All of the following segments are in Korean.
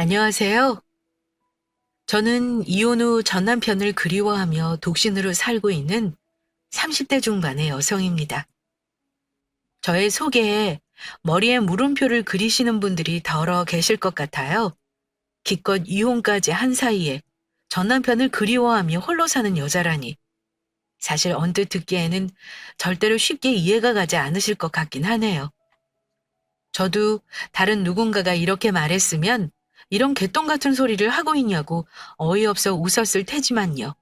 안녕하세요. 저는 이혼 후 전 남편을 그리워하며 독신으로 살고 있는 30대 중반의 여성입니다. 저의 속에 머리에 물음표를 그리시는 분들이 더러 계실 것 같아요. 기껏 이혼까지 한 사이에 전 남편을 그리워하며 홀로 사는 여자라니. 사실 언뜻 듣기에는 절대로 쉽게 이해가 가지 않으실 것 같긴 하네요. 저도 다른 누군가가 이렇게 말했으면 이런 개똥 같은 소리를 하고 있냐고 어이없어 웃었을 테지만요.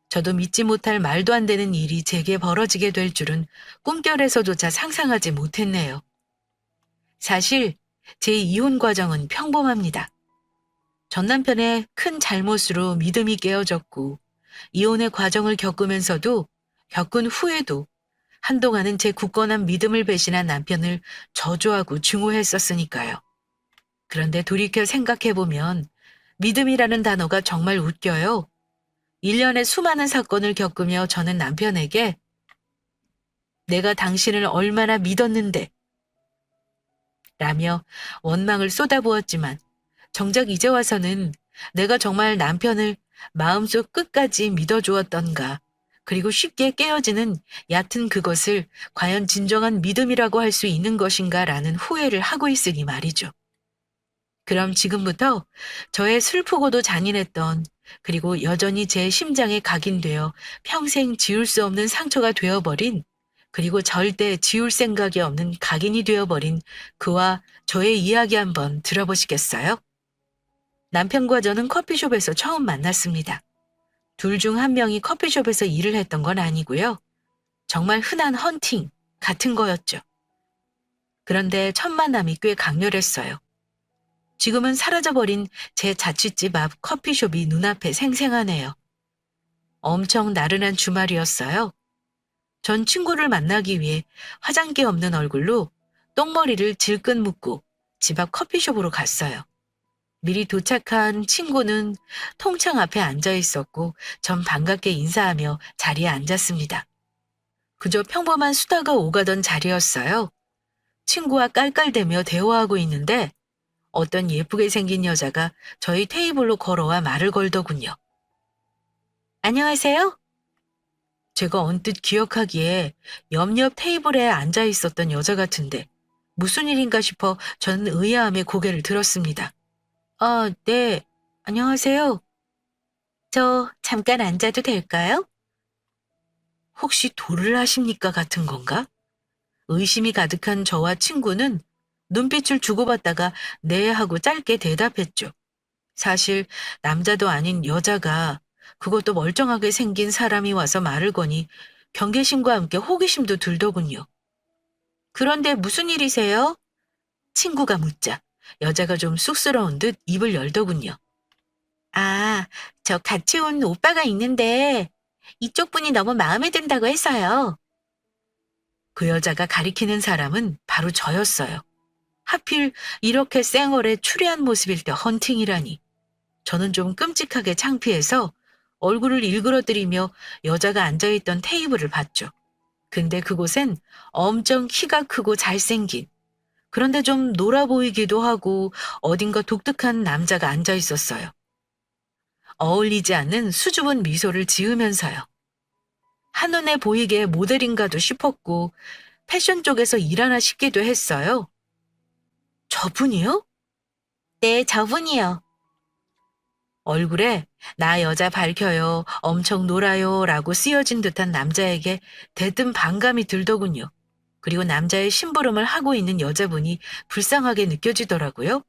저도 믿지 못할 말도 안 되는 일이 제게 벌어지게 될 줄은 꿈결에서조차 상상하지 못했네요. 사실 제 이혼 과정은 평범합니다. 전 남편의 큰 잘못으로 믿음이 깨어졌고 이혼의 과정을 겪으면서도 겪은 후에도 한동안은 제 굳건한 믿음을 배신한 남편을 저주하고 증오했었으니까요. 그런데 돌이켜 생각해보면 믿음이라는 단어가 정말 웃겨요. 1년의 수많은 사건을 겪으며 저는 남편에게 내가 당신을 얼마나 믿었는데 라며 원망을 쏟아부었지만 정작 이제 와서는 내가 정말 남편을 마음속 끝까지 믿어주었던가 그리고 쉽게 깨어지는 얕은 그것을 과연 진정한 믿음이라고 할 수 있는 것인가라는 후회를 하고 있으니 말이죠. 그럼 지금부터 저의 슬프고도 잔인했던 그리고 여전히 제 심장에 각인되어 평생 지울 수 없는 상처가 되어버린 그리고 절대 지울 생각이 없는 각인이 되어버린 그와 저의 이야기 한번 들어보시겠어요? 남편과 저는 커피숍에서 처음 만났습니다. 둘 중 한 명이 커피숍에서 일을 했던 건 아니고요. 정말 흔한 헌팅 같은 거였죠. 그런데 첫 만남이 꽤 강렬했어요. 지금은 사라져버린 제 자취집 앞 커피숍이 눈앞에 생생하네요. 엄청 나른한 주말이었어요. 전 친구를 만나기 위해 화장기 없는 얼굴로 똥머리를 질끈 묶고 집 앞 커피숍으로 갔어요. 미리 도착한 친구는 통창 앞에 앉아 있었고 전 반갑게 인사하며 자리에 앉았습니다. 그저 평범한 수다가 오가던 자리였어요. 친구와 깔깔대며 대화하고 있는데 어떤 예쁘게 생긴 여자가 저희 테이블로 걸어와 말을 걸더군요. 안녕하세요? 제가 언뜻 기억하기에 옆옆 테이블에 앉아 있었던 여자 같은데 무슨 일인가 싶어 저는 의아함에 고개를 들었습니다. 아, 네. 안녕하세요. 저 잠깐 앉아도 될까요? 혹시 도를 하십니까 같은 건가? 의심이 가득한 저와 친구는 눈빛을 주고받다가 네 하고 짧게 대답했죠. 사실 남자도 아닌 여자가 그것도 멀쩡하게 생긴 사람이 와서 말을 거니 경계심과 함께 호기심도 들더군요. 그런데 무슨 일이세요? 친구가 묻자 여자가 좀 쑥스러운 듯 입을 열더군요. 아, 저 같이 온 오빠가 있는데 이쪽 분이 너무 마음에 든다고 해서요. 그 여자가 가리키는 사람은 바로 저였어요. 하필 이렇게 쌩얼에 추레한 모습일 때 헌팅이라니. 저는 좀 끔찍하게 창피해서 얼굴을 일그러뜨리며 여자가 앉아있던 테이블을 봤죠. 근데 그곳엔 엄청 키가 크고 잘생긴, 그런데 좀 놀아 보이기도 하고 어딘가 독특한 남자가 앉아 있었어요. 어울리지 않는 수줍은 미소를 지으면서요. 한눈에 보이게 모델인가도 싶었고 패션 쪽에서 일하나 싶기도 했어요. 저분이요? 네, 저분이요. 얼굴에 나 여자 밝혀요, 엄청 놀아요 라고 쓰여진 듯한 남자에게 대뜸 반감이 들더군요. 그리고 남자의 심부름을 하고 있는 여자분이 불쌍하게 느껴지더라고요.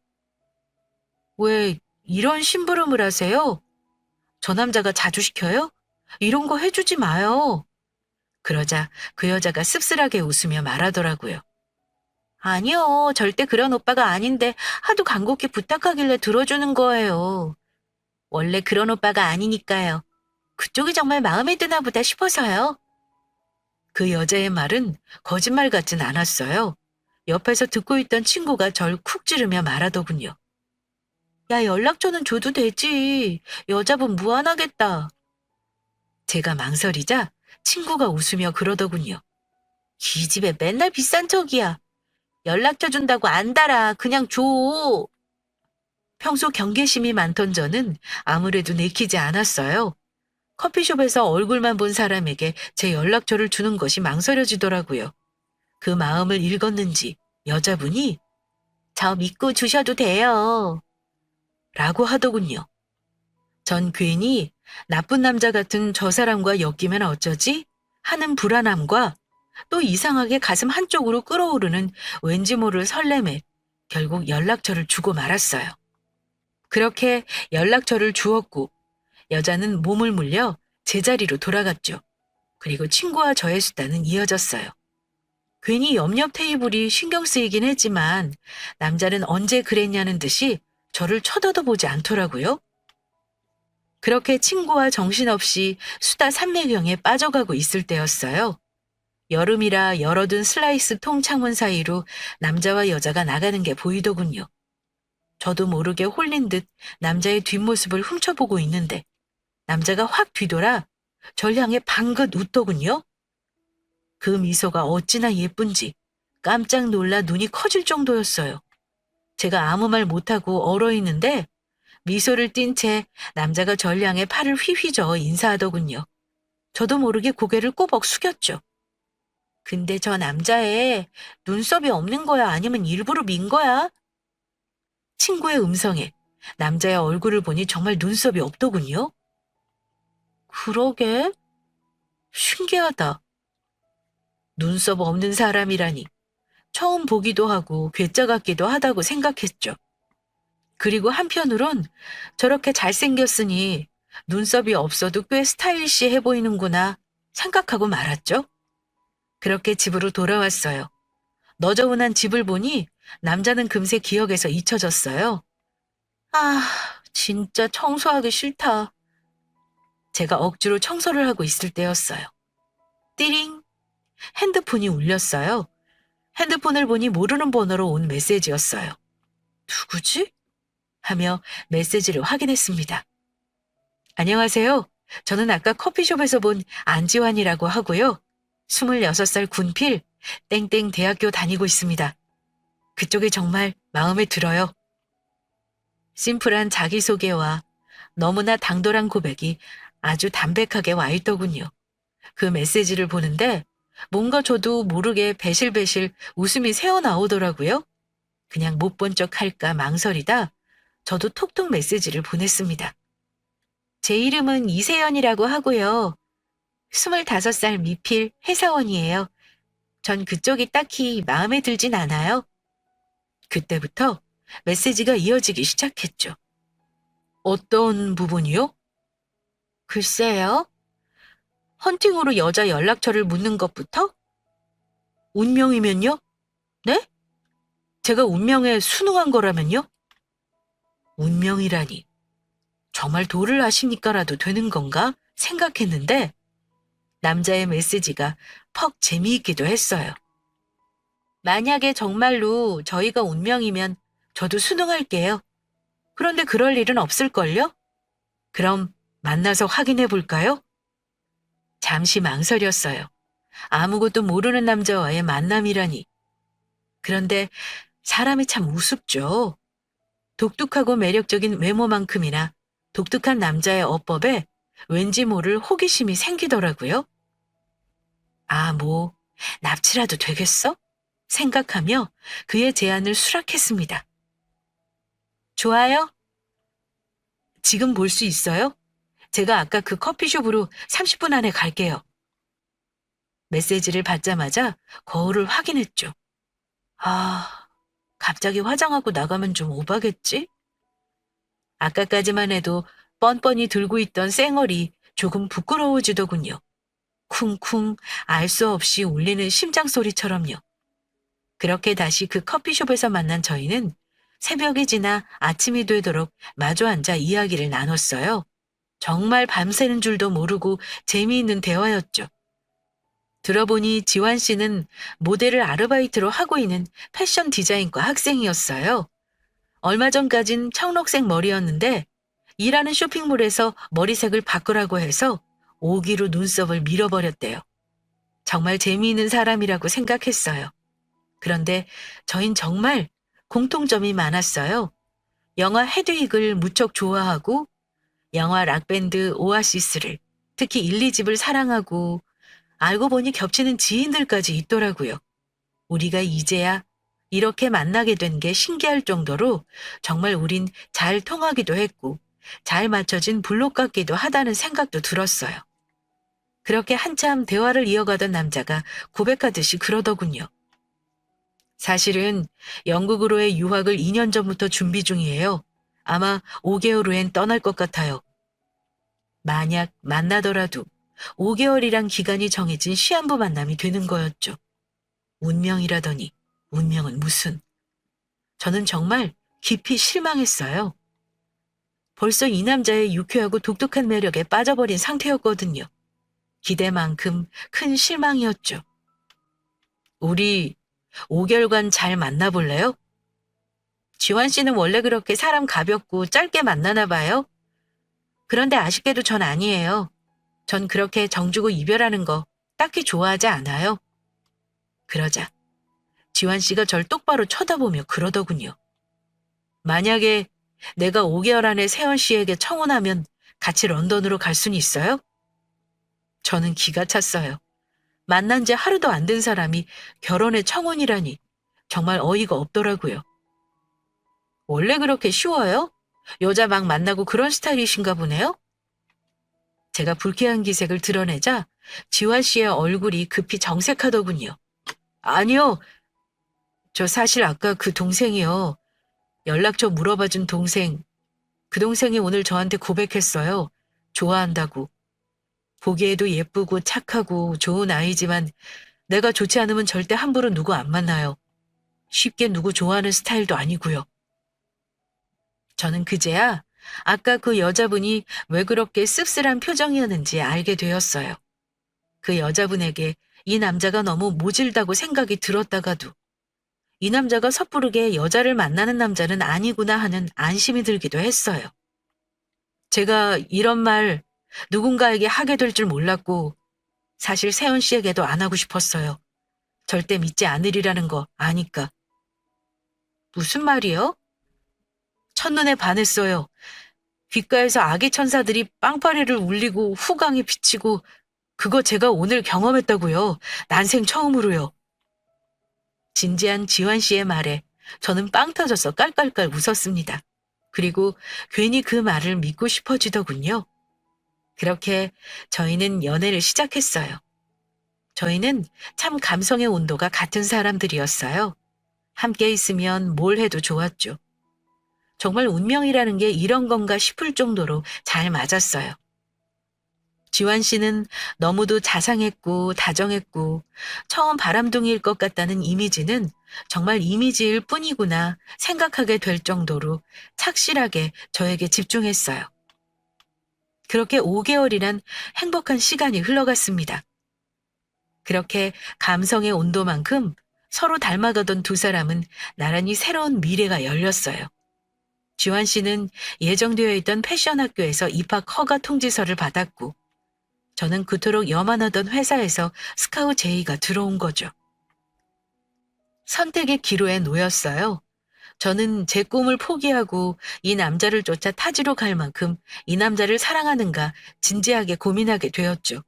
왜 이런 심부름을 하세요? 저 남자가 자주 시켜요? 이런 거 해주지 마요. 그러자 그 여자가 씁쓸하게 웃으며 말하더라고요. 아니요, 절대 그런 오빠가 아닌데 하도 간곡히 부탁하길래 들어주는 거예요. 원래 그런 오빠가 아니니까요. 그쪽이 정말 마음에 드나 보다 싶어서요. 그 여자의 말은 거짓말 같진 않았어요. 옆에서 듣고 있던 친구가 절 쿡 찌르며 말하더군요. 야, 연락처는 줘도 되지. 여자분 무안하겠다. 제가 망설이자 친구가 웃으며 그러더군요. 이 집에 맨날 비싼 척이야. 연락처 준다고 안 달아. 그냥 줘. 평소 경계심이 많던 저는 아무래도 내키지 않았어요. 커피숍에서 얼굴만 본 사람에게 제 연락처를 주는 것이 망설여지더라고요. 그 마음을 읽었는지 여자분이 저 믿고 주셔도 돼요. 라고 하더군요. 전 괜히 나쁜 남자 같은 저 사람과 엮이면 어쩌지? 하는 불안함과 또 이상하게 가슴 한쪽으로 끌어오르는 왠지 모를 설렘에 결국 연락처를 주고 말았어요. 그렇게 연락처를 주었고 여자는 몸을 물려 제자리로 돌아갔죠. 그리고 친구와 저의 수다는 이어졌어요. 괜히 옆옆 테이블이 신경 쓰이긴 했지만 남자는 언제 그랬냐는 듯이 저를 쳐다도 보지 않더라고요. 그렇게 친구와 정신없이 수다 삼매경에 빠져가고 있을 때였어요. 여름이라 열어둔 슬라이스 통 창문 사이로 남자와 여자가 나가는 게 보이더군요. 저도 모르게 홀린 듯 남자의 뒷모습을 훔쳐보고 있는데 남자가 확 뒤돌아 절 향해 방긋 웃더군요. 그 미소가 어찌나 예쁜지 깜짝 놀라 눈이 커질 정도였어요. 제가 아무 말 못하고 얼어있는데 미소를 띤 채 남자가 절 향해 팔을 휘휘저어 인사하더군요. 저도 모르게 고개를 꼬벅 숙였죠. 근데 저 남자애 눈썹이 없는 거야? 아니면 일부러 민 거야? 친구의 음성에 남자의 얼굴을 보니 정말 눈썹이 없더군요. 그러게? 신기하다. 눈썹 없는 사람이라니. 처음 보기도 하고 괴짜 같기도 하다고 생각했죠. 그리고 한편으론 저렇게 잘생겼으니 눈썹이 없어도 꽤 스타일리시해 보이는구나 생각하고 말았죠. 그렇게 집으로 돌아왔어요. 너저분한 집을 보니 남자는 금세 기억에서 잊혀졌어요. 아, 진짜 청소하기 싫다. 제가 억지로 청소를 하고 있을 때였어요. 띠링! 핸드폰이 울렸어요. 핸드폰을 보니 모르는 번호로 온 메시지였어요. 누구지? 하며 메시지를 확인했습니다. 안녕하세요. 저는 아까 커피숍에서 본 안지환이라고 하고요. 26살 군필, 땡땡 대학교 다니고 있습니다. 그쪽이 정말 마음에 들어요. 심플한 자기소개와 너무나 당돌한 고백이 아주 담백하게 와 있더군요. 그 메시지를 보는데 뭔가 저도 모르게 배실배실 웃음이 새어나오더라고요. 그냥 못 본 척 할까 망설이다 저도 톡톡 메시지를 보냈습니다. 제 이름은 이세연이라고 하고요. 25살 미필 회사원이에요. 전 그쪽이 딱히 마음에 들진 않아요. 그때부터 메시지가 이어지기 시작했죠. 어떤 부분이요? 글쎄요. 헌팅으로 여자 연락처를 묻는 것부터? 운명이면요? 네? 제가 운명에 순응한 거라면요? 운명이라니. 정말 도를 아시니까라도 되는 건가 생각했는데 남자의 메시지가 퍽 재미있기도 했어요. 만약에 정말로 저희가 운명이면 저도 순응할게요. 그런데 그럴 일은 없을걸요? 그럼 만나서 확인해 볼까요? 잠시 망설였어요. 아무것도 모르는 남자와의 만남이라니. 그런데 사람이 참 우습죠. 독특하고 매력적인 외모만큼이나 독특한 남자의 어법에 왠지 모를 호기심이 생기더라고요. 아, 뭐, 납치라도 되겠어? 생각하며 그의 제안을 수락했습니다. 좋아요? 지금 볼 수 있어요? 제가 아까 그 커피숍으로 30분 안에 갈게요. 메시지를 받자마자 거울을 확인했죠. 아, 갑자기 화장하고 나가면 좀 오바겠지? 아까까지만 해도 뻔뻔히 들고 있던 쌩얼이 조금 부끄러워지더군요. 쿵쿵 알 수 없이 울리는 심장 소리처럼요. 그렇게 다시 그 커피숍에서 만난 저희는 새벽이 지나 아침이 되도록 마주 앉아 이야기를 나눴어요. 정말 밤새는 줄도 모르고 재미있는 대화였죠. 들어보니 지환 씨는 모델을 아르바이트로 하고 있는 패션 디자인과 학생이었어요. 얼마 전까진 청록색 머리였는데 일하는 쇼핑몰에서 머리색을 바꾸라고 해서 오기로 눈썹을 밀어버렸대요. 정말 재미있는 사람이라고 생각했어요. 그런데 저흰 정말 공통점이 많았어요. 영화 헤드윅을 무척 좋아하고 영화 락밴드 오아시스를, 특히 1, 2집을 사랑하고 알고 보니 겹치는 지인들까지 있더라고요. 우리가 이제야 이렇게 만나게 된 게 신기할 정도로 정말 우린 잘 통하기도 했고 잘 맞춰진 블록 같기도 하다는 생각도 들었어요. 그렇게 한참 대화를 이어가던 남자가 고백하듯이 그러더군요. 사실은 영국으로의 유학을 2년 전부터 준비 중이에요. 아마 5개월 후엔 떠날 것 같아요. 만약 만나더라도 5개월이란 기간이 정해진 시한부 만남이 되는 거였죠. 운명이라더니 운명은 무슨. 저는 정말 깊이 실망했어요. 벌써 이 남자의 유쾌하고 독특한 매력에 빠져버린 상태였거든요. 기대만큼 큰 실망이었죠. 우리 5개월간 잘 만나볼래요? 지환 씨는 원래 그렇게 사람 가볍고 짧게 만나나 봐요. 그런데 아쉽게도 전 아니에요. 전 그렇게 정주고 이별하는 거 딱히 좋아하지 않아요. 그러자 지환 씨가 절 똑바로 쳐다보며 그러더군요. 만약에 내가 5개월 안에 세연 씨에게 청혼하면 같이 런던으로 갈 수는 있어요? 저는 기가 찼어요. 만난 지 하루도 안 된 사람이 결혼에 청혼이라니 정말 어이가 없더라고요. 원래 그렇게 쉬워요? 여자 막 만나고 그런 스타일이신가 보네요? 제가 불쾌한 기색을 드러내자 지환 씨의 얼굴이 급히 정색하더군요. 아니요. 저 사실 아까 그 동생이요. 연락처 물어봐준 동생. 그 동생이 오늘 저한테 고백했어요. 좋아한다고. 보기에도 예쁘고 착하고 좋은 아이지만 내가 좋지 않으면 절대 함부로 누구 안 만나요. 쉽게 누구 좋아하는 스타일도 아니고요. 저는 그제야 아까 그 여자분이 왜 그렇게 씁쓸한 표정이었는지 알게 되었어요. 그 여자분에게 이 남자가 너무 모질다고 생각이 들었다가도 이 남자가 섣부르게 여자를 만나는 남자는 아니구나 하는 안심이 들기도 했어요. 제가 이런 말 누군가에게 하게 될 줄 몰랐고 사실 세연 씨에게도 안 하고 싶었어요. 절대 믿지 않으리라는 거 아니까. 무슨 말이요? 첫눈에 반했어요. 귓가에서 아기 천사들이 빵파리를 울리고 후광이 비치고 그거 제가 오늘 경험했다고요. 난생 처음으로요. 진지한 지환 씨의 말에 저는 빵 터져서 깔깔깔 웃었습니다. 그리고 괜히 그 말을 믿고 싶어지더군요. 그렇게 저희는 연애를 시작했어요. 저희는 참 감성의 온도가 같은 사람들이었어요. 함께 있으면 뭘 해도 좋았죠. 정말 운명이라는 게 이런 건가 싶을 정도로 잘 맞았어요. 지환 씨는 너무도 자상했고 다정했고 처음 바람둥이일 것 같다는 이미지는 정말 이미지일 뿐이구나 생각하게 될 정도로 착실하게 저에게 집중했어요. 그렇게 5개월이란 행복한 시간이 흘러갔습니다. 그렇게 감성의 온도만큼 서로 닮아가던 두 사람은 나란히 새로운 미래가 열렸어요. 지환 씨는 예정되어 있던 패션 학교에서 입학 허가 통지서를 받았고 저는 그토록 염원하던 회사에서 스카우트 제의가 들어온 거죠. 선택의 기로에 놓였어요. 저는 제 꿈을 포기하고 이 남자를 쫓아 타지로 갈 만큼 이 남자를 사랑하는가 진지하게 고민하게 되었죠.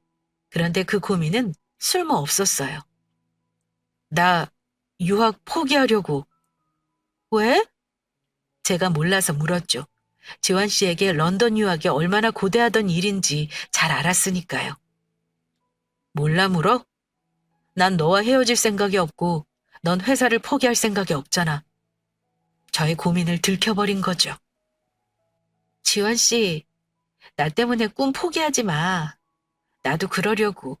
그런데 그 고민은 쓸모없었어요. 나 유학 포기하려고. 왜? 제가 몰라서 물었죠. 지환 씨에게 런던 유학이 얼마나 고대하던 일인지 잘 알았으니까요. 몰라 물어? 난 너와 헤어질 생각이 없고 넌 회사를 포기할 생각이 없잖아. 저의 고민을 들켜버린 거죠. 지환 씨, 나 때문에 꿈 포기하지 마. 나도 그러려고.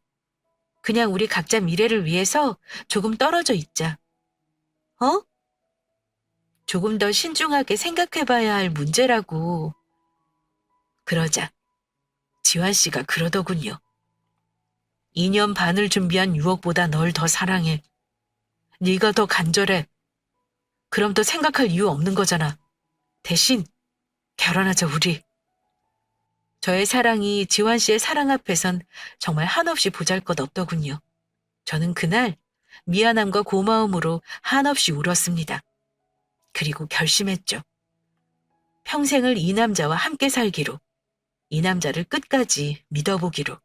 그냥 우리 각자 미래를 위해서 조금 떨어져 있자. 어? 조금 더 신중하게 생각해봐야 할 문제라고. 그러자 지환 씨가 그러더군요. 2년 반을 준비한 유혹보다 널 더 사랑해. 네가 더 간절해. 그럼 더 생각할 이유 없는 거잖아. 대신 결혼하자 우리. 저의 사랑이 지환 씨의 사랑 앞에선 정말 한없이 보잘것없더군요. 저는 그날 미안함과 고마움으로 한없이 울었습니다. 그리고 결심했죠. 평생을 이 남자와 함께 살기로, 이 남자를 끝까지 믿어보기로.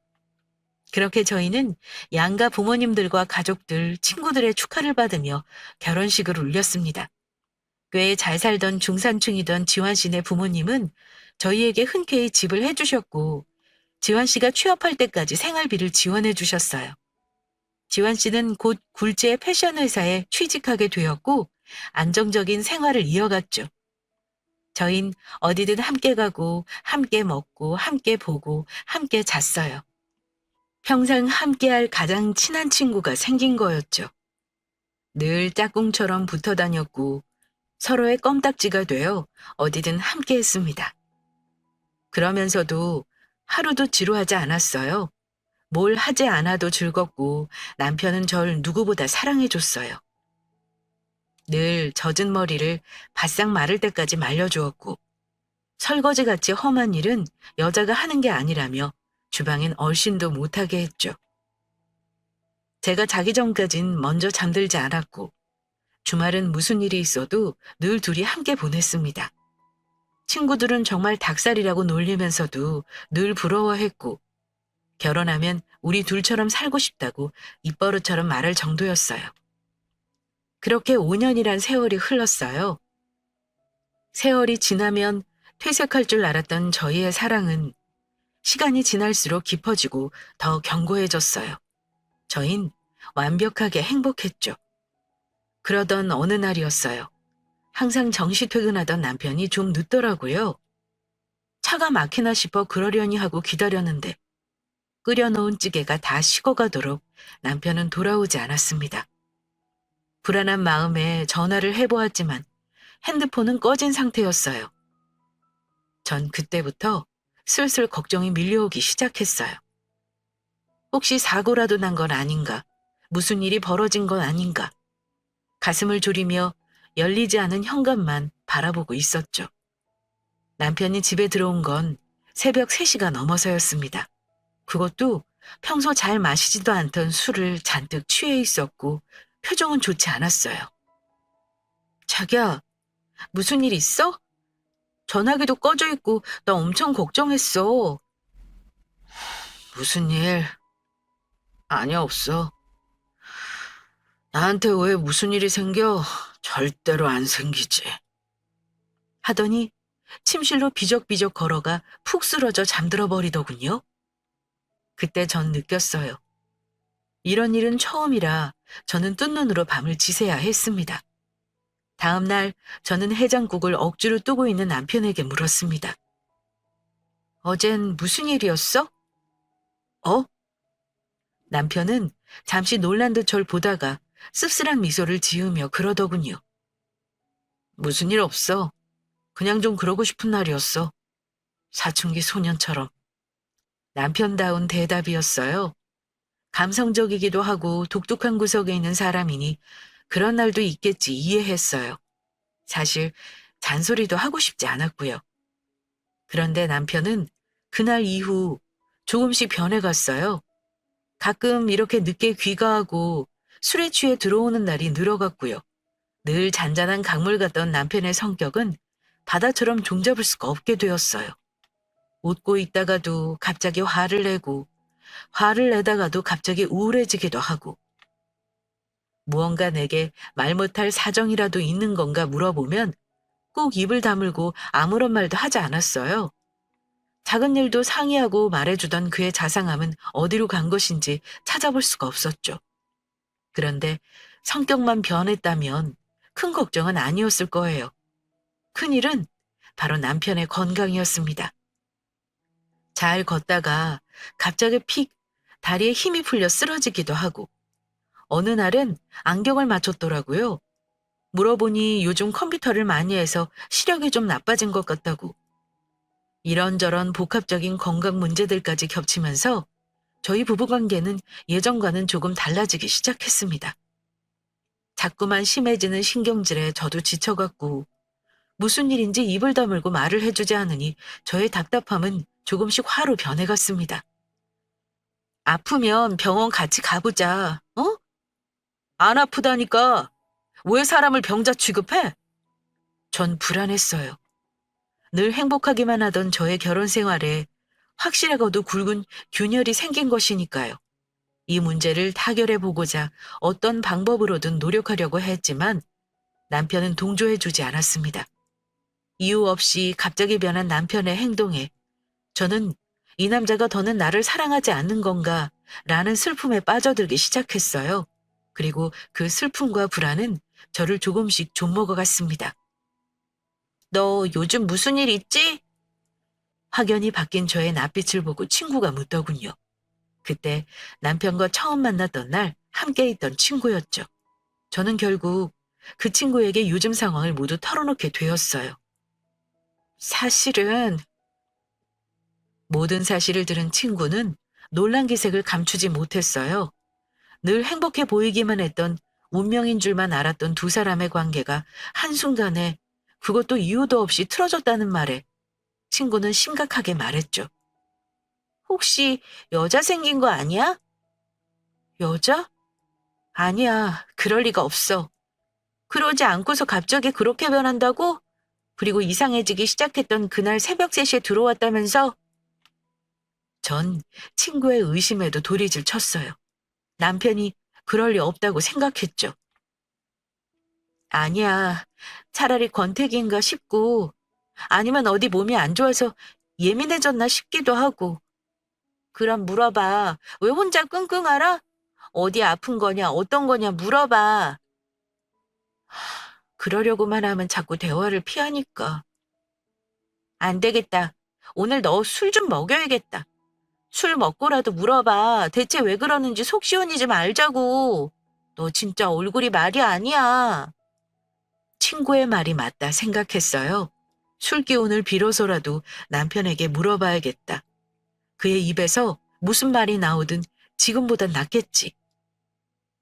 그렇게 저희는 양가 부모님들과 가족들, 친구들의 축하를 받으며 결혼식을 올렸습니다. 꽤 잘 살던 중산층이던 지환 씨네 부모님은 저희에게 흔쾌히 집을 해주셨고, 지환 씨가 취업할 때까지 생활비를 지원해 주셨어요. 지환 씨는 곧 굴지의 패션 회사에 취직하게 되었고, 안정적인 생활을 이어갔죠. 저흰 어디든 함께 가고, 함께 먹고, 함께 보고, 함께 잤어요. 평생 함께할 가장 친한 친구가 생긴 거였죠. 늘 짝꿍처럼 붙어 다녔고, 서로의 껌딱지가 되어 어디든 함께 했습니다. 그러면서도 하루도 지루하지 않았어요. 뭘 하지 않아도 즐겁고 남편은 절 누구보다 사랑해줬어요. 늘 젖은 머리를 바싹 마를 때까지 말려주었고 설거지같이 험한 일은 여자가 하는 게 아니라며 주방엔 얼씬도 못하게 했죠. 제가 자기 전까진 먼저 잠들지 않았고 주말은 무슨 일이 있어도 늘 둘이 함께 보냈습니다. 친구들은 정말 닭살이라고 놀리면서도 늘 부러워했고 결혼하면 우리 둘처럼 살고 싶다고 입버릇처럼 말할 정도였어요. 그렇게 5년이란 세월이 흘렀어요. 세월이 지나면 퇴색할 줄 알았던 저희의 사랑은 시간이 지날수록 깊어지고 더 견고해졌어요. 저흰 완벽하게 행복했죠. 그러던 어느 날이었어요. 항상 정시 퇴근하던 남편이 좀 늦더라고요. 차가 막히나 싶어 그러려니 하고 기다렸는데 끓여놓은 찌개가 다 식어가도록 남편은 돌아오지 않았습니다. 불안한 마음에 전화를 해보았지만 핸드폰은 꺼진 상태였어요. 전 그때부터 슬슬 걱정이 밀려오기 시작했어요. 혹시 사고라도 난 건 아닌가? 무슨 일이 벌어진 건 아닌가? 가슴을 졸이며 열리지 않은 현관만 바라보고 있었죠. 남편이 집에 들어온 건 새벽 3시가 넘어서였습니다. 그것도 평소 잘 마시지도 않던 술을 잔뜩 취해 있었고 표정은 좋지 않았어요. 자기야, 무슨 일 있어? 전화기도 꺼져 있고 나 엄청 걱정했어. 무슨 일? 아니야, 없어. 나한테 왜 무슨 일이 생겨? 절대로 안 생기지. 하더니 침실로 비적비적 걸어가 푹 쓰러져 잠들어 버리더군요. 그때 전 느꼈어요. 이런 일은 처음이라 저는 뜬 눈으로 밤을 지새야 했습니다. 다음 날 저는 해장국을 억지로 뜨고 있는 남편에게 물었습니다. 어젠 무슨 일이었어? 어? 남편은 잠시 놀란 듯 절 보다가 씁쓸한 미소를 지으며 그러더군요. 무슨 일 없어. 그냥 좀 그러고 싶은 날이었어. 사춘기 소년처럼. 남편다운 대답이었어요. 감성적이기도 하고 독특한 구석에 있는 사람이니 그런 날도 있겠지 이해했어요. 사실 잔소리도 하고 싶지 않았고요. 그런데 남편은 그날 이후 조금씩 변해갔어요. 가끔 이렇게 늦게 귀가하고 술에 취해 들어오는 날이 늘어갔고요. 늘 잔잔한 강물 같던 남편의 성격은 바다처럼 종잡을 수가 없게 되었어요. 웃고 있다가도 갑자기 화를 내고 화를 내다가도 갑자기 우울해지기도 하고 무언가 내게 말 못할 사정이라도 있는 건가 물어보면 꼭 입을 다물고 아무런 말도 하지 않았어요. 작은 일도 상의하고 말해주던 그의 자상함은 어디로 간 것인지 찾아볼 수가 없었죠. 그런데 성격만 변했다면 큰 걱정은 아니었을 거예요. 큰일은 바로 남편의 건강이었습니다. 잘 걷다가 갑자기 픽 다리에 힘이 풀려 쓰러지기도 하고 어느 날은 안경을 맞췄더라고요. 물어보니 요즘 컴퓨터를 많이 해서 시력이 좀 나빠진 것 같다고. 이런저런 복합적인 건강 문제들까지 겹치면서 저희 부부관계는 예전과는 조금 달라지기 시작했습니다. 자꾸만 심해지는 신경질에 저도 지쳐갔고 무슨 일인지 입을 다물고 말을 해주지 않으니 저의 답답함은 조금씩 화로 변해갔습니다. 아프면 병원 같이 가보자, 어? 안 아프다니까. 왜 사람을 병자 취급해? 전 불안했어요. 늘 행복하기만 하던 저의 결혼 생활에 확실하고도 굵은 균열이 생긴 것이니까요. 이 문제를 타결해 보고자 어떤 방법으로든 노력하려고 했지만 남편은 동조해 주지 않았습니다. 이유 없이 갑자기 변한 남편의 행동에 저는 이 남자가 더는 나를 사랑하지 않는 건가 라는 슬픔에 빠져들기 시작했어요. 그리고 그 슬픔과 불안은 저를 조금씩 좀먹어 갔습니다. 너 요즘 무슨 일 있지? 확연히 바뀐 저의 낯빛을 보고 친구가 묻더군요. 그때 남편과 처음 만났던 날 함께 있던 친구였죠. 저는 결국 그 친구에게 요즘 상황을 모두 털어놓게 되었어요. 사실은 모든 사실을 들은 친구는 놀란 기색을 감추지 못했어요. 늘 행복해 보이기만 했던 운명인 줄만 알았던 두 사람의 관계가 한순간에 그것도 이유도 없이 틀어졌다는 말에 친구는 심각하게 말했죠. 혹시 여자 생긴 거 아니야? 여자? 아니야, 그럴 리가 없어. 그러지 않고서 갑자기 그렇게 변한다고? 그리고 이상해지기 시작했던 그날 새벽 3시에 들어왔다면서? 전 친구의 의심에도 도리를 쳤어요. 남편이 그럴 리 없다고 생각했죠. 아니야, 차라리 권태기인가 싶고, 아니면 어디 몸이 안 좋아서 예민해졌나 싶기도 하고. 그럼 물어봐. 왜 혼자 끙끙 앓아? 어디 아픈 거냐, 어떤 거냐 물어봐. 그러려고만 하면 자꾸 대화를 피하니까. 안 되겠다. 오늘 너 술 좀 먹여야겠다. 술 먹고라도 물어봐. 대체 왜 그러는지 속 시원히 좀 알자고. 너 진짜 얼굴이 말이 아니야. 친구의 말이 맞다 생각했어요. 술 기운을 빌어서라도 남편에게 물어봐야겠다. 그의 입에서 무슨 말이 나오든 지금보단 낫겠지.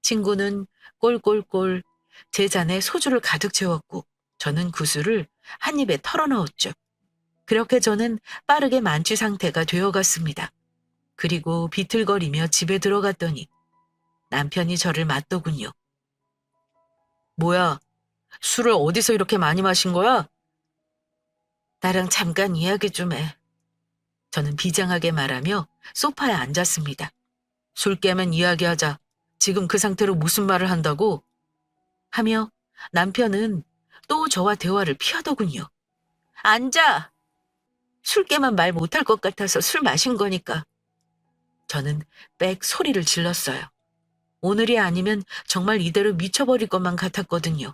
친구는 꼴꼴꼴 제 잔에 소주를 가득 채웠고 저는 그 술을 한 입에 털어넣었죠. 그렇게 저는 빠르게 만취 상태가 되어갔습니다. 그리고 비틀거리며 집에 들어갔더니 남편이 저를 맞더군요. 뭐야, 술을 어디서 이렇게 많이 마신 거야? 나랑 잠깐 이야기 좀 해. 저는 비장하게 말하며 소파에 앉았습니다. 술 깨면 이야기하자. 지금 그 상태로 무슨 말을 한다고? 하며 남편은 또 저와 대화를 피하더군요. 앉아! 술 깨면 말 못할 것 같아서 술 마신 거니까. 저는 빽 소리를 질렀어요. 오늘이 아니면 정말 이대로 미쳐버릴 것만 같았거든요.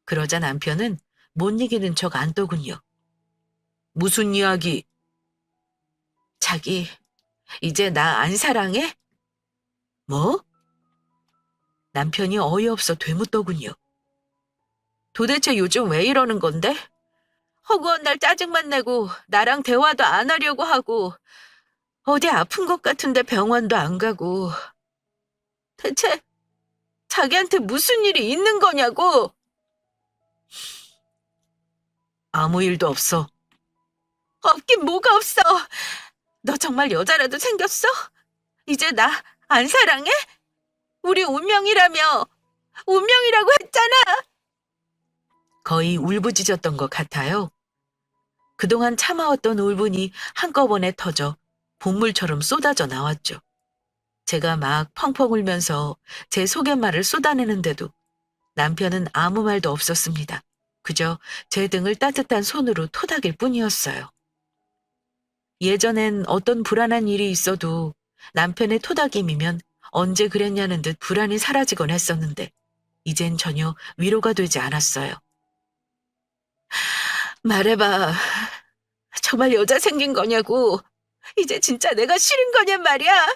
그러자 남편은 못 이기는 척 안더군요. 무슨 이야기? 자기, 이제 나 안 사랑해? 뭐? 남편이 어이없어 되묻더군요. 도대체 요즘 왜 이러는 건데? 허구한 날 짜증만 내고 나랑 대화도 안 하려고 하고 어디 아픈 것 같은데 병원도 안 가고 대체 자기한테 무슨 일이 있는 거냐고? 아무 일도 없어. 없긴 뭐가 없어. 너 정말 여자라도 생겼어? 이제 나 안 사랑해? 우리 운명이라며. 운명이라고 했잖아. 거의 울부짖었던 것 같아요. 그동안 참아왔던 울분이 한꺼번에 터져 본물처럼 쏟아져 나왔죠. 제가 막 펑펑 울면서 제 속갯말을 쏟아내는데도 남편은 아무 말도 없었습니다. 그저 제 등을 따뜻한 손으로 토닥일 뿐이었어요. 예전엔 어떤 불안한 일이 있어도 남편의 토닥임이면 언제 그랬냐는 듯 불안이 사라지곤 했었는데 이젠 전혀 위로가 되지 않았어요. 말해봐. 정말 여자 생긴 거냐고. 이제 진짜 내가 싫은 거냔 말이야.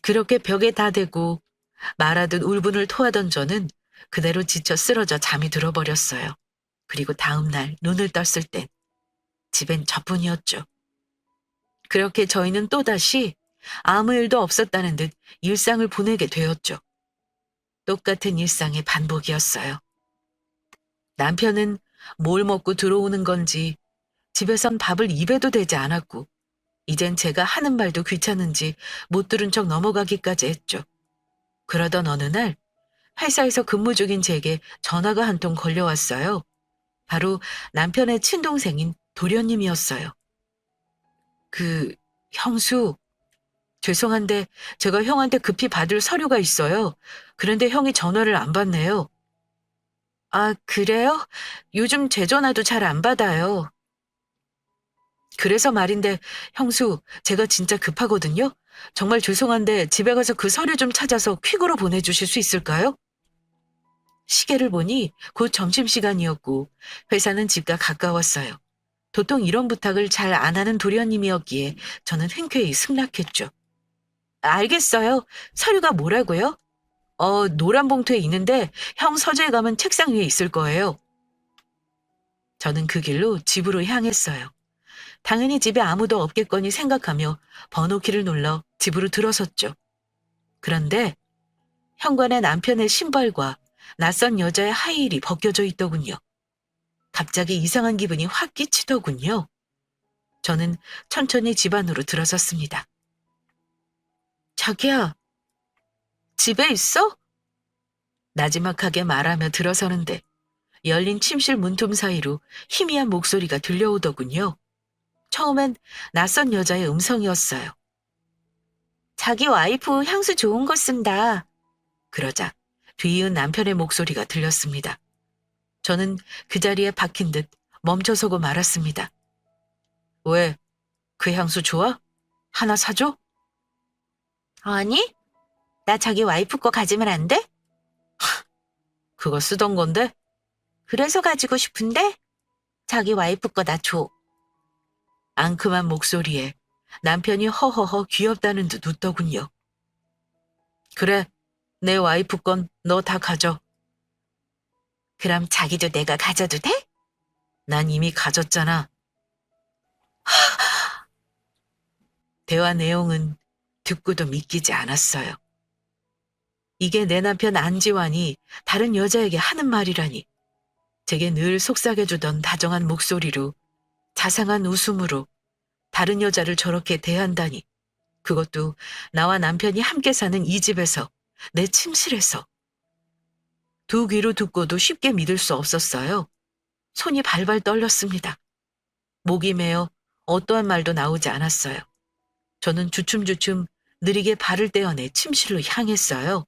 그렇게 벽에 다 대고 말하듯 울분을 토하던 저는 그대로 지쳐 쓰러져 잠이 들어버렸어요. 그리고 다음 날 눈을 떴을 땐 집엔 저뿐이었죠. 그렇게 저희는 또다시 아무 일도 없었다는 듯 일상을 보내게 되었죠. 똑같은 일상의 반복이었어요. 남편은 뭘 먹고 들어오는 건지 집에선 밥을 입에도 대지 않았고 이젠 제가 하는 말도 귀찮은지 못 들은 척 넘어가기까지 했죠. 그러던 어느 날 회사에서 근무 중인 제게 전화가 한 통 걸려왔어요. 바로 남편의 친동생인 도련님이었어요. 형수, 죄송한데 제가 형한테 급히 받을 서류가 있어요. 그런데 형이 전화를 안 받네요. 아, 그래요? 요즘 제 전화도 잘 안 받아요. 그래서 말인데, 형수, 제가 진짜 급하거든요? 정말 죄송한데 집에 가서 그 서류 좀 찾아서 퀵으로 보내주실 수 있을까요? 시계를 보니 곧 점심시간이었고 회사는 집과 가까웠어요. 도통 이런 부탁을 잘 안 하는 도련님이었기에 저는 흔쾌히 승낙했죠. 알겠어요. 서류가 뭐라고요? 노란 봉투에 있는데 형 서재에 가면 책상 위에 있을 거예요. 저는 그 길로 집으로 향했어요. 당연히 집에 아무도 없겠거니 생각하며 번호키를 눌러 집으로 들어섰죠. 그런데 현관에 남편의 신발과 낯선 여자의 하이힐이 벗겨져 있더군요. 갑자기 이상한 기분이 확 끼치더군요. 저는 천천히 집 안으로 들어섰습니다. 자기야, 집에 있어? 나지막하게 말하며 들어서는데 열린 침실 문틈 사이로 희미한 목소리가 들려오더군요. 처음엔 낯선 여자의 음성이었어요. 자기 와이프 향수 좋은 거 쓴다. 그러자 뒤이은 남편의 목소리가 들렸습니다. 저는 그 자리에 박힌 듯 멈춰서고 말았습니다. 왜? 그 향수 좋아? 하나 사줘? 아니, 나 자기 와이프 거 가지면 안 돼? 그거 쓰던 건데? 그래서 가지고 싶은데? 자기 와이프 거 나 줘. 앙큼한 목소리에 남편이 허허허 귀엽다는 듯 웃더군요. 그래, 내 와이프 건 너 다 가져. 그럼 자기도 내가 가져도 돼? 난 이미 가졌잖아. 대화 내용은 듣고도 믿기지 않았어요. 이게 내 남편 안지환이 다른 여자에게 하는 말이라니. 제게 늘 속삭여주던 다정한 목소리로 자상한 웃음으로 다른 여자를 저렇게 대한다니. 그것도 나와 남편이 함께 사는 이 집에서, 내 침실에서. 두 귀로 듣고도 쉽게 믿을 수 없었어요. 손이 발발 떨렸습니다. 목이 메어 어떠한 말도 나오지 않았어요. 저는 주춤주춤 느리게 발을 떼어내 침실로 향했어요.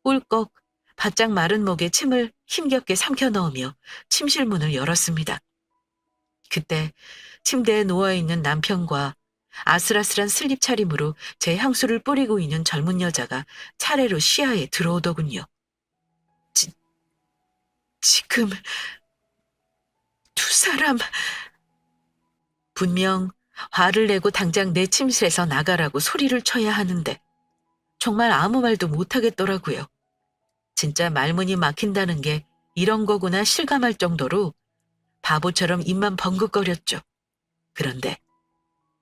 꿀꺽 바짝 마른 목에 침을 힘겹게 삼켜 넣으며 침실 문을 열었습니다. 그때 침대에 누워있는 남편과 아슬아슬한 슬립 차림으로 제 향수를 뿌리고 있는 젊은 여자가 차례로 시야에 들어오더군요. 지금 두 사람 분명 화를 내고 당장 내 침실에서 나가라고 소리를 쳐야 하는데 정말 아무 말도 못하겠더라고요. 진짜 말문이 막힌다는 게 이런 거구나 실감할 정도로 바보처럼 입만 벙긋거렸죠. 그런데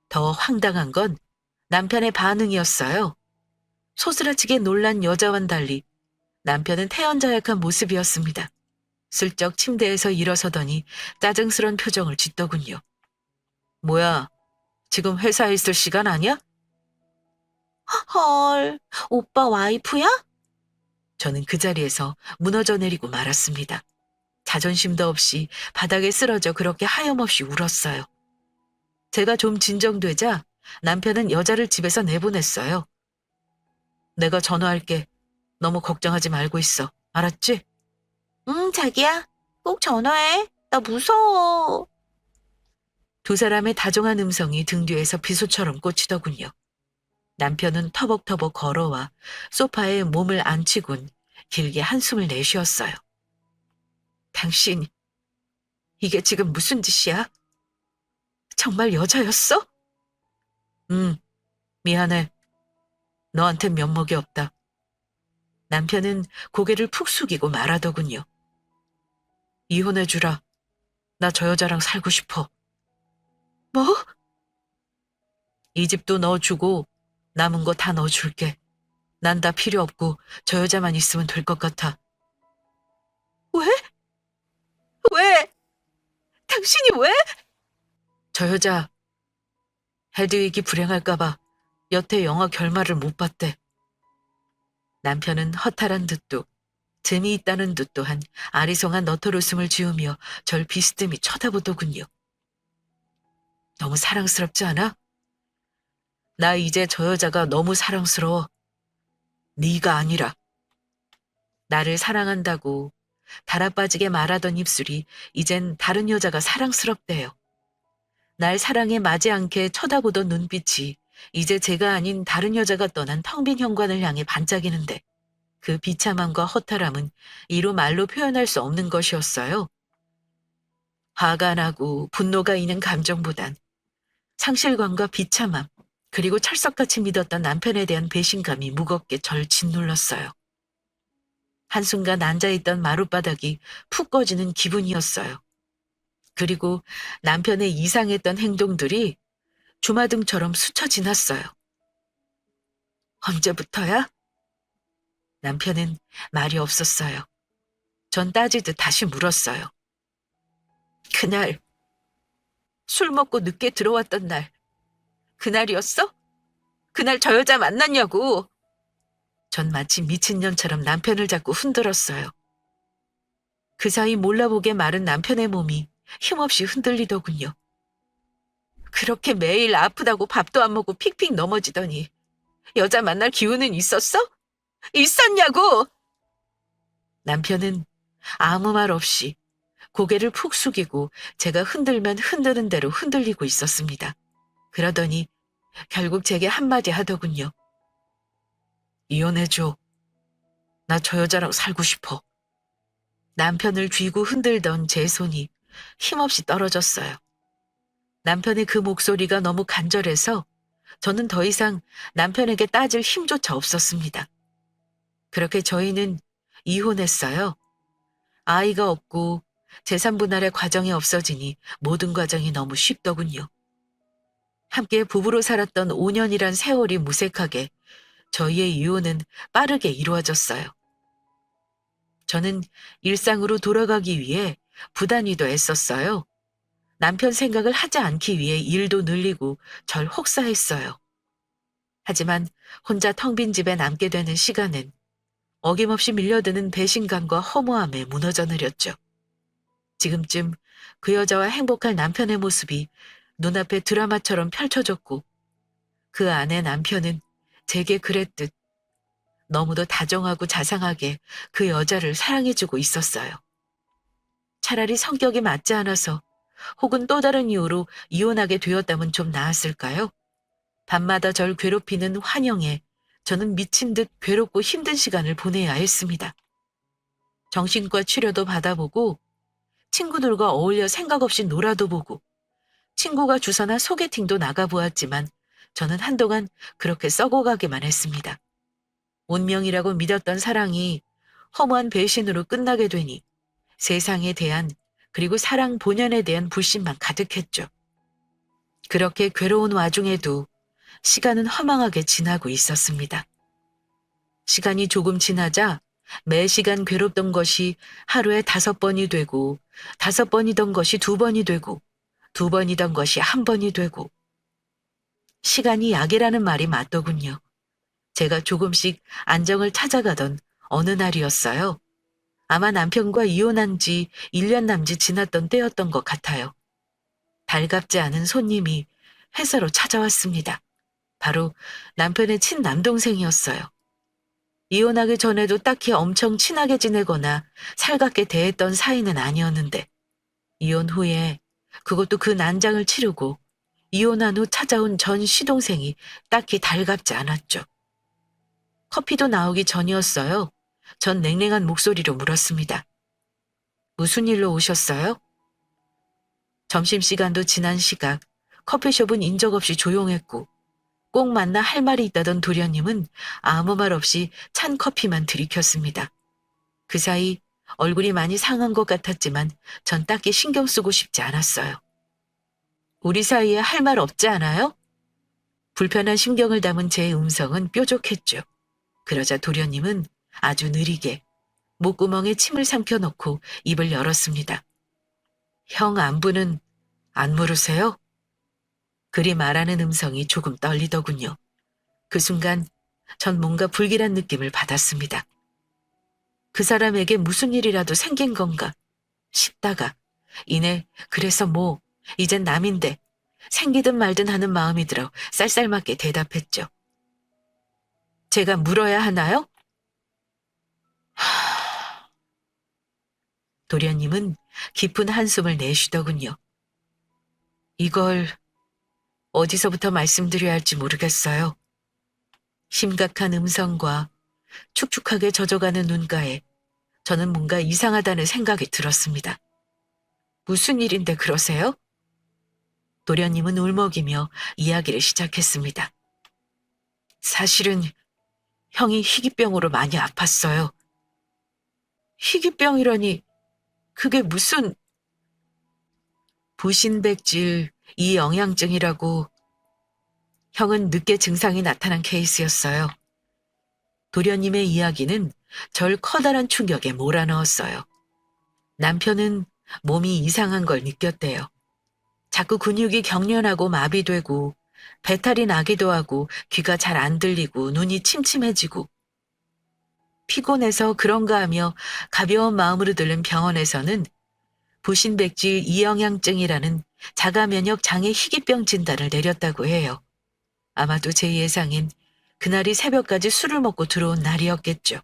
더 황당한 건 남편의 반응이었어요. 소스라치게 놀란 여자와는 달리 남편은 태연자약한 모습이었습니다. 슬쩍 침대에서 일어서더니 짜증스런 표정을 짓더군요. 뭐야, 지금 회사에 있을 시간 아니야? 헐, 오빠 와이프야? 저는 그 자리에서 무너져 내리고 말았습니다. 자존심도 없이 바닥에 쓰러져 그렇게 하염없이 울었어요. 제가 좀 진정되자 남편은 여자를 집에서 내보냈어요. 내가 전화할게. 너무 걱정하지 말고 있어. 알았지? 응, 자기야. 꼭 전화해. 나 무서워. 두 사람의 다정한 음성이 등 뒤에서 비소처럼 꽂히더군요. 남편은 터벅터벅 걸어와 소파에 몸을 앉히곤 길게 한숨을 내쉬었어요. 당신, 이게 지금 무슨 짓이야? 정말 여자였어? 미안해. 너한텐 면목이 없다. 남편은 고개를 푹 숙이고 말하더군요. 이혼해주라. 나 저 여자랑 살고 싶어. 뭐? 이 집도 넣어주고 남은 거 다 넣어줄게. 난 다 필요 없고 저 여자만 있으면 될 것 같아. 왜? 왜? 당신이 왜? 저 여자 헤드윅이 불행할까봐 여태 영화 결말을 못 봤대. 남편은 허탈한 듯도 재미있다는 듯 또한 아리송한 너털 웃음을 지으며 절 비스듬히 쳐다보더군요. 너무 사랑스럽지 않아? 나 이제 저 여자가 너무 사랑스러워. 네가 아니라. 나를 사랑한다고 달아빠지게 말하던 입술이 이젠 다른 여자가 사랑스럽대요. 날 사랑에 맞지 않게 쳐다보던 눈빛이 이제 제가 아닌 다른 여자가 떠난 텅 빈 현관을 향해 반짝이는데 그 비참함과 허탈함은 이루 말로 표현할 수 없는 것이었어요. 화가 나고 분노가 있는 감정보단 상실감과 비참함, 그리고 철석같이 믿었던 남편에 대한 배신감이 무겁게 절 짓눌렀어요. 한순간 앉아있던 마룻바닥이 푹 꺼지는 기분이었어요. 그리고 남편의 이상했던 행동들이 주마등처럼 스쳐 지났어요. 언제부터야? 남편은 말이 없었어요. 전 따지듯 다시 물었어요. 그날, 술 먹고 늦게 들어왔던 날, 그날이었어? 그날 저 여자 만났냐고. 전 마치 미친년처럼 남편을 자꾸 흔들었어요. 그 사이 몰라보게 마른 남편의 몸이 힘없이 흔들리더군요. 그렇게 매일 아프다고 밥도 안 먹고 픽픽 넘어지더니 여자 만날 기운은 있었어? 있었냐고! 남편은 아무 말 없이 고개를 푹 숙이고 제가 흔들면 흔드는 대로 흔들리고 있었습니다. 그러더니 결국 제게 한마디 하더군요. 이혼해줘. 나 저 여자랑 살고 싶어. 남편을 쥐고 흔들던 제 손이 힘없이 떨어졌어요. 남편의 그 목소리가 너무 간절해서 저는 더 이상 남편에게 따질 힘조차 없었습니다. 그렇게 저희는 이혼했어요. 아이가 없고 재산 분할의 과정이 없어지니 모든 과정이 너무 쉽더군요. 함께 부부로 살았던 5년이란 세월이 무색하게 저희의 이혼은 빠르게 이루어졌어요. 저는 일상으로 돌아가기 위해 부단히도 애썼어요. 남편 생각을 하지 않기 위해 일도 늘리고 절 혹사했어요. 하지만 혼자 텅 빈 집에 남게 되는 시간은 어김없이 밀려드는 배신감과 허무함에 무너져 내렸죠. 지금쯤 그 여자와 행복할 남편의 모습이 눈앞에 드라마처럼 펼쳐졌고 그 안에 남편은 제게 그랬듯 너무도 다정하고 자상하게 그 여자를 사랑해주고 있었어요. 차라리 성격이 맞지 않아서 혹은 또 다른 이유로 이혼하게 되었다면 좀 나았을까요? 밤마다 절 괴롭히는 환영에 저는 미친 듯 괴롭고 힘든 시간을 보내야 했습니다. 정신과 치료도 받아보고 친구들과 어울려 생각 없이 놀아도 보고 친구가 주선한 소개팅도 나가보았지만 저는 한동안 그렇게 썩어가기만 했습니다. 운명이라고 믿었던 사랑이 허무한 배신으로 끝나게 되니 세상에 대한 그리고 사랑 본연에 대한 불신만 가득했죠. 그렇게 괴로운 와중에도 시간은 허망하게 지나고 있었습니다. 시간이 조금 지나자 매 시간 괴롭던 것이 하루에 5번이 되고 5번이던 것이 2번이 되고 2번이던 것이 1번이 되고 시간이 약이라는 말이 맞더군요. 제가 조금씩 안정을 찾아가던 어느 날이었어요. 아마 남편과 이혼한 지 1년 남짓 지났던 때였던 것 같아요. 달갑지 않은 손님이 회사로 찾아왔습니다. 바로 남편의 친남동생이었어요. 이혼하기 전에도 딱히 엄청 친하게 지내거나 살갑게 대했던 사이는 아니었는데 이혼 후에 그것도 그 난장을 치르고 이혼한 후 찾아온 전 시동생이 딱히 달갑지 않았죠. 커피도 나오기 전이었어요. 전 냉랭한 목소리로 물었습니다. 무슨 일로 오셨어요? 점심시간도 지난 시각 커피숍은 인적 없이 조용했고 꼭 만나 할 말이 있다던 도련님은 아무 말 없이 찬 커피만 들이켰습니다. 그 사이 얼굴이 많이 상한 것 같았지만 전 딱히 신경 쓰고 싶지 않았어요. 우리 사이에 할 말 없지 않아요? 불편한 심경을 담은 제 음성은 뾰족했죠. 그러자 도련님은 아주 느리게 목구멍에 침을 삼켜놓고 입을 열었습니다. 형 안부는 안 물으세요? 그리 말하는 음성이 조금 떨리더군요. 그 순간 전 뭔가 불길한 느낌을 받았습니다. 그 사람에게 무슨 일이라도 생긴 건가 싶다가 이내 그래서 뭐 이젠 남인데 생기든 말든 하는 마음이 들어 쌀쌀맞게 대답했죠. 제가 물어야 하나요? 도련님은 깊은 한숨을 내쉬더군요. 이걸 어디서부터 말씀드려야 할지 모르겠어요. 심각한 음성과 축축하게 젖어가는 눈가에 저는 뭔가 이상하다는 생각이 들었습니다. 무슨 일인데 그러세요? 도련님은 울먹이며 이야기를 시작했습니다. 사실은 형이 희귀병으로 많이 아팠어요. 희귀병이라니 그게 무슨 부신백질 이영양증이라고. 형은 늦게 증상이 나타난 케이스였어요. 도련님의 이야기는 절 커다란 충격에 몰아넣었어요. 남편은 몸이 이상한 걸 느꼈대요. 자꾸 근육이 경련하고 마비되고 배탈이 나기도 하고 귀가 잘 안 들리고 눈이 침침해지고 피곤해서 그런가 하며 가벼운 마음으로 들른 병원에서는 부신백질 이영양증이라는 자가면역 장애 희귀병 진단을 내렸다고 해요. 아마도 제 예상엔 그날이 새벽까지 술을 먹고 들어온 날이었겠죠.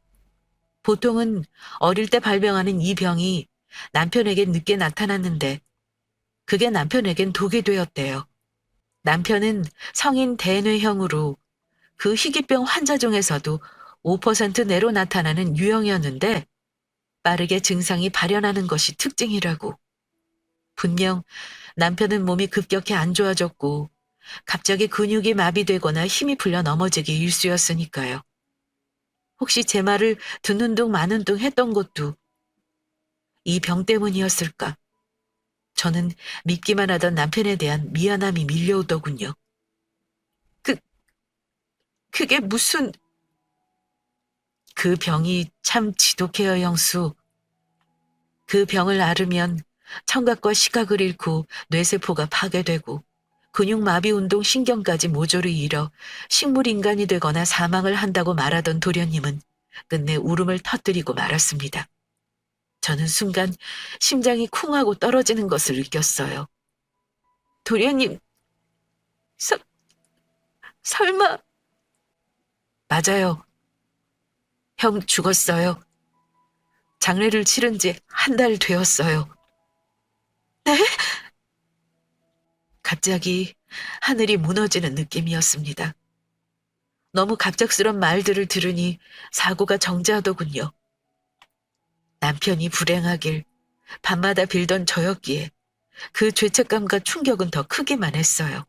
보통은 어릴 때 발병하는 이 병이 남편에겐 늦게 나타났는데 그게 남편에겐 독이 되었대요. 남편은 성인 대뇌형으로 그 희귀병 환자 중에서도 5% 내로 나타나는 유형이었는데 빠르게 증상이 발현하는 것이 특징이라고. 분명 남편은 몸이 급격히 안 좋아졌고 갑자기 근육이 마비되거나 힘이 풀려 넘어지기 일쑤였으니까요. 혹시 제 말을 듣는 둥 마는 둥 했던 것도 이 병 때문이었을까? 저는 믿기만 하던 남편에 대한 미안함이 밀려오더군요. 그, 그게 무슨... 그 병이 참 지독해요, 형수. 그 병을 앓으면 청각과 시각을 잃고 뇌세포가 파괴되고 근육마비 운동 신경까지 모조리 잃어 식물인간이 되거나 사망을 한다고 말하던 도련님은 끝내 울음을 터뜨리고 말았습니다. 저는 순간 심장이 쿵 하고 떨어지는 것을 느꼈어요. 도련님, 서, 설마... 맞아요. 형 죽었어요. 장례를 치른 지 한 달 되었어요. 네? 갑자기 하늘이 무너지는 느낌이었습니다. 너무 갑작스런 말들을 들으니 사고가 정지하더군요. 남편이 불행하길 밤마다 빌던 저였기에 그 죄책감과 충격은 더 크기만 했어요.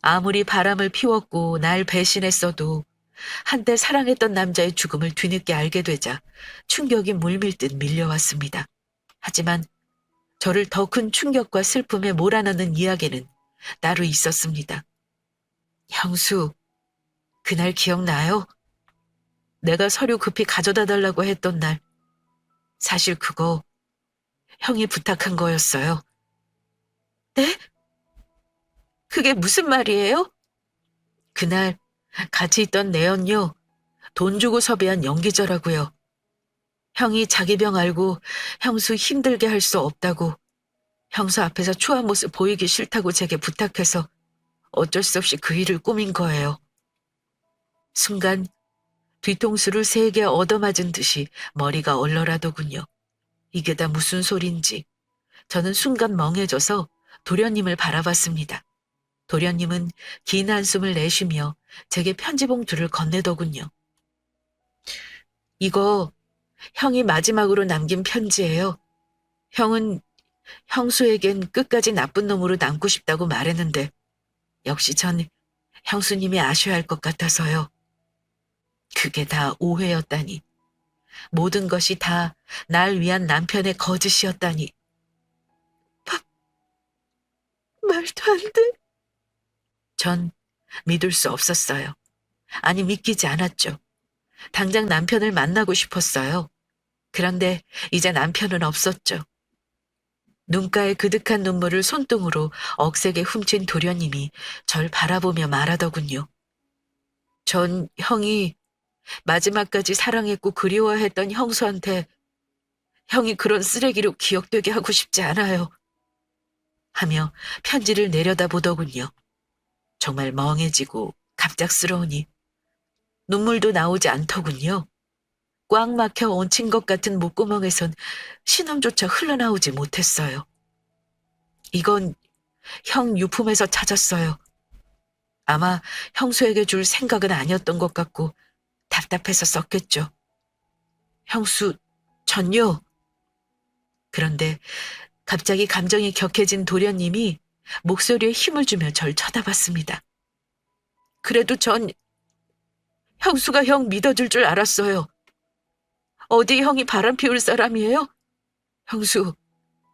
아무리 바람을 피웠고 날 배신했어도 한때 사랑했던 남자의 죽음을 뒤늦게 알게 되자 충격이 물밀듯 밀려왔습니다. 하지만 저를 더 큰 충격과 슬픔에 몰아넣는 이야기는 따로 있었습니다. 형수, 그날 기억나요? 내가 서류 급히 가져다 달라고 했던 날. 사실 그거 형이 부탁한 거였어요. 네? 그게 무슨 말이에요? 그날 같이 있던 내연녀 돈 주고 섭외한 연기자라고요. 형이 자기 병 알고 형수 힘들게 할 수 없다고 형수 앞에서 추한 모습 보이기 싫다고 제게 부탁해서 어쩔 수 없이 그 일을 꾸민 거예요. 순간 뒤통수를 3개 얻어맞은 듯이 머리가 얼얼하더군요. 이게 다 무슨 소린지 저는 순간 멍해져서 도련님을 바라봤습니다. 도련님은 긴 한숨을 내쉬며 제게 편지 봉투를 건네더군요. 이거 형이 마지막으로 남긴 편지예요. 형은 형수에겐 끝까지 나쁜 놈으로 남고 싶다고 말했는데 역시 전 형수님이 아셔야 할 것 같아서요. 그게 다 오해였다니. 모든 것이 다 날 위한 남편의 거짓이었다니. 말도 안 돼. 전 믿을 수 없었어요. 아니, 믿기지 않았죠. 당장 남편을 만나고 싶었어요. 그런데 이제 남편은 없었죠. 눈가에 그득한 눈물을 손등으로 억세게 훔친 도련님이 절 바라보며 말하더군요. 전 형이 마지막까지 사랑했고 그리워했던 형수한테 형이 그런 쓰레기로 기억되게 하고 싶지 않아요. 하며 편지를 내려다보더군요. 정말 멍해지고 갑작스러우니 눈물도 나오지 않더군요. 꽉 막혀 얹힌 것 같은 목구멍에선 신음조차 흘러나오지 못했어요. 이건 형 유품에서 찾았어요. 아마 형수에게 줄 생각은 아니었던 것 같고 답답해서 썼겠죠. 형수, 전요. 그런데 갑자기 감정이 격해진 도련님이 목소리에 힘을 주며 절 쳐다봤습니다. 그래도 전 형수가 형 믿어줄 줄 알았어요. 어디 형이 바람 피울 사람이에요? 형수,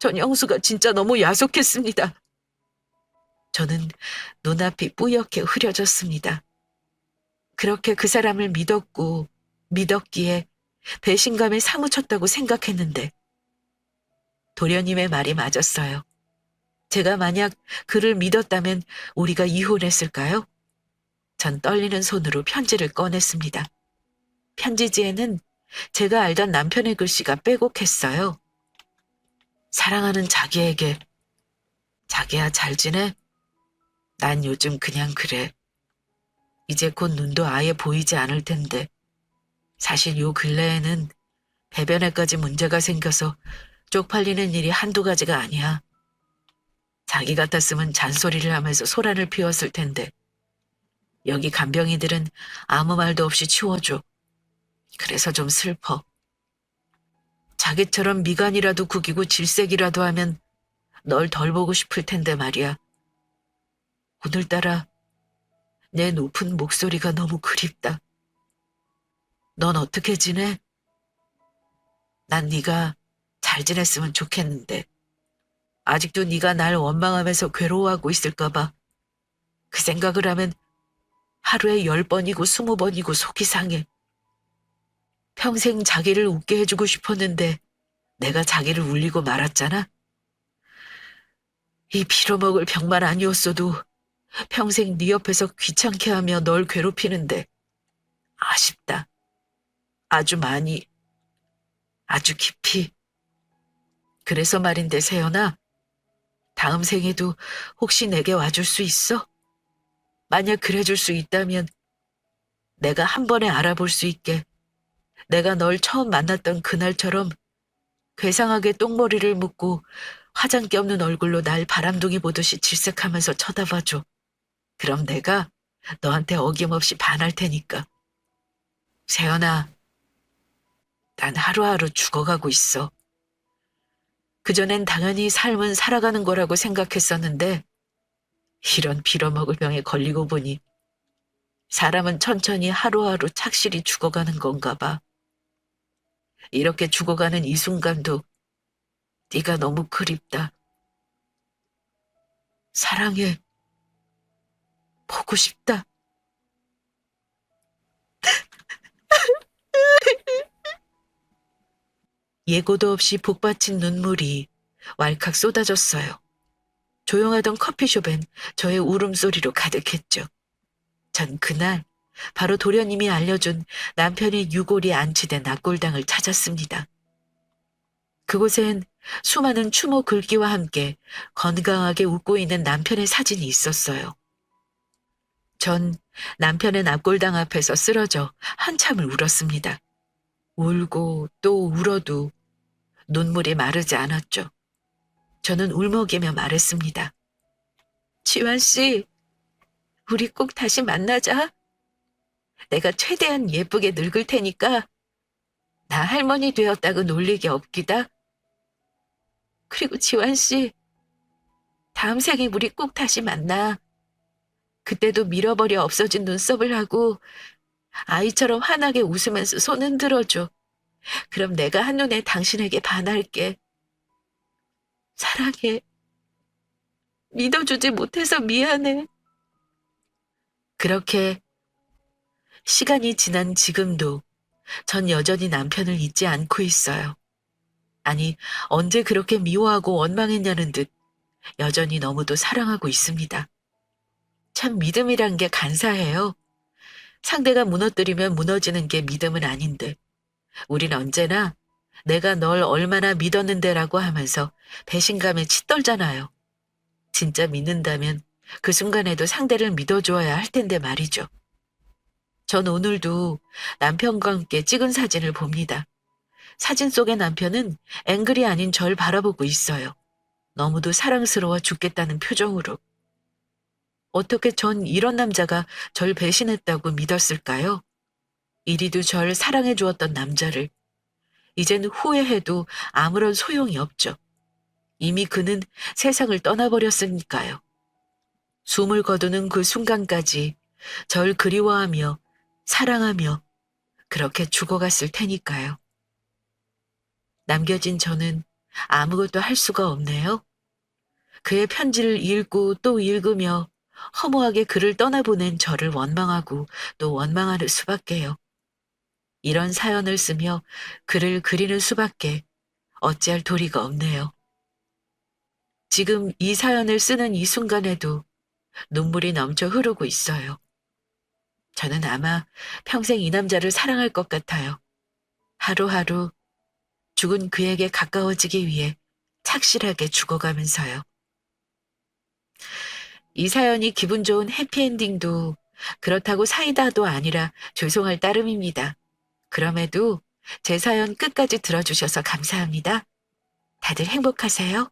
전 형수가 진짜 너무 야속했습니다. 저는 눈앞이 뿌옇게 흐려졌습니다. 그렇게 그 사람을 믿었기에 배신감에 사무쳤다고 생각했는데 도련님의 말이 맞았어요. 제가 만약 그를 믿었다면 우리가 이혼했을까요? 전 떨리는 손으로 편지를 꺼냈습니다. 편지지에는 제가 알던 남편의 글씨가 빼곡했어요. 사랑하는 자기에게, 자기야 잘 지내? 난 요즘 그냥 그래. 이제 곧 눈도 아예 보이지 않을 텐데 사실 요 근래에는 배변에까지 문제가 생겨서 쪽팔리는 일이 한두 가지가 아니야. 자기 같았으면 잔소리를 하면서 소란을 피웠을 텐데 여기 간병이들은 아무 말도 없이 치워줘. 그래서 좀 슬퍼. 자기처럼 미간이라도 구기고 질색이라도 하면 널 덜 보고 싶을 텐데 말이야. 오늘따라 내 높은 목소리가 너무 그립다. 넌 어떻게 지내? 난 네가 잘 지냈으면 좋겠는데 아직도 네가 날 원망하면서 괴로워하고 있을까 봐 그 생각을 하면 하루에 10번이고 20번이고 속이 상해. 평생 자기를 웃게 해주고 싶었는데 내가 자기를 울리고 말았잖아. 이 빌어먹을 병만 아니었어도 평생 네 옆에서 귀찮게 하며 널 괴롭히는데 아쉽다. 아주 많이, 아주 깊이. 그래서 말인데 세연아, 다음 생에도 혹시 내게 와줄 수 있어? 만약 그래줄 수 있다면 내가 한 번에 알아볼 수 있게 내가 널 처음 만났던 그날처럼 괴상하게 똥머리를 묶고 화장기 없는 얼굴로 날 바람둥이 보듯이 질색하면서 쳐다봐줘. 그럼 내가 너한테 어김없이 반할 테니까. 세연아, 난 하루하루 죽어가고 있어. 그전엔 당연히 삶은 살아가는 거라고 생각했었는데 이런 빌어먹을 병에 걸리고 보니 사람은 천천히 하루하루 착실히 죽어가는 건가 봐. 이렇게 죽어가는 이 순간도 네가 너무 그립다. 사랑해. 보고 싶다. 예고도 없이 복받친 눈물이 왈칵 쏟아졌어요. 조용하던 커피숍엔 저의 울음소리로 가득했죠. 전 그날 바로 도련님이 알려준 남편의 유골이 안치된 낙골당을 찾았습니다. 그곳엔 수많은 추모 글귀와 함께 건강하게 웃고 있는 남편의 사진이 있었어요. 전 남편의 납골당 앞에서 쓰러져 한참을 울었습니다. 울고 또 울어도 눈물이 마르지 않았죠. 저는 울먹이며 말했습니다. 지환 씨, 우리 꼭 다시 만나자. 내가 최대한 예쁘게 늙을 테니까 나 할머니 되었다고 놀리기 없기다. 그리고 지환 씨, 다음 생에 우리 꼭 다시 만나. 그때도 밀어버려 없어진 눈썹을 하고 아이처럼 환하게 웃으면서 손 흔들어줘. 그럼 내가 한눈에 당신에게 반할게. 사랑해. 믿어주지 못해서 미안해. 그렇게 시간이 지난 지금도 전 여전히 남편을 잊지 않고 있어요. 아니, 언제 그렇게 미워하고 원망했냐는 듯 여전히 너무도 사랑하고 있습니다. 참 믿음이란 게 간사해요. 상대가 무너뜨리면 무너지는 게 믿음은 아닌데 우린 언제나 내가 널 얼마나 믿었는데라고 하면서 배신감에 치떨잖아요. 진짜 믿는다면 그 순간에도 상대를 믿어줘야 할 텐데 말이죠. 전 오늘도 남편과 함께 찍은 사진을 봅니다. 사진 속의 남편은 앵글이 아닌 절 바라보고 있어요. 너무도 사랑스러워 죽겠다는 표정으로. 어떻게 전 이런 남자가 절 배신했다고 믿었을까요? 이리도 절 사랑해 주었던 남자를 이젠 후회해도 아무런 소용이 없죠. 이미 그는 세상을 떠나버렸으니까요. 숨을 거두는 그 순간까지 절 그리워하며 사랑하며 그렇게 죽어갔을 테니까요. 남겨진 저는 아무것도 할 수가 없네요. 그의 편지를 읽고 또 읽으며 허무하게 그를 떠나보낸 저를 원망하고 또 원망할 수밖에요. 이런 사연을 쓰며 글을 그리는 수밖에 어찌할 도리가 없네요. 지금 이 사연을 쓰는 이 순간에도 눈물이 넘쳐 흐르고 있어요. 저는 아마 평생 이 남자를 사랑할 것 같아요. 하루하루 죽은 그에게 가까워지기 위해 착실하게 죽어가면서요. 이 사연이 기분 좋은 해피엔딩도 그렇다고 사이다도 아니라 죄송할 따름입니다. 그럼에도 제 사연 끝까지 들어주셔서 감사합니다. 다들 행복하세요.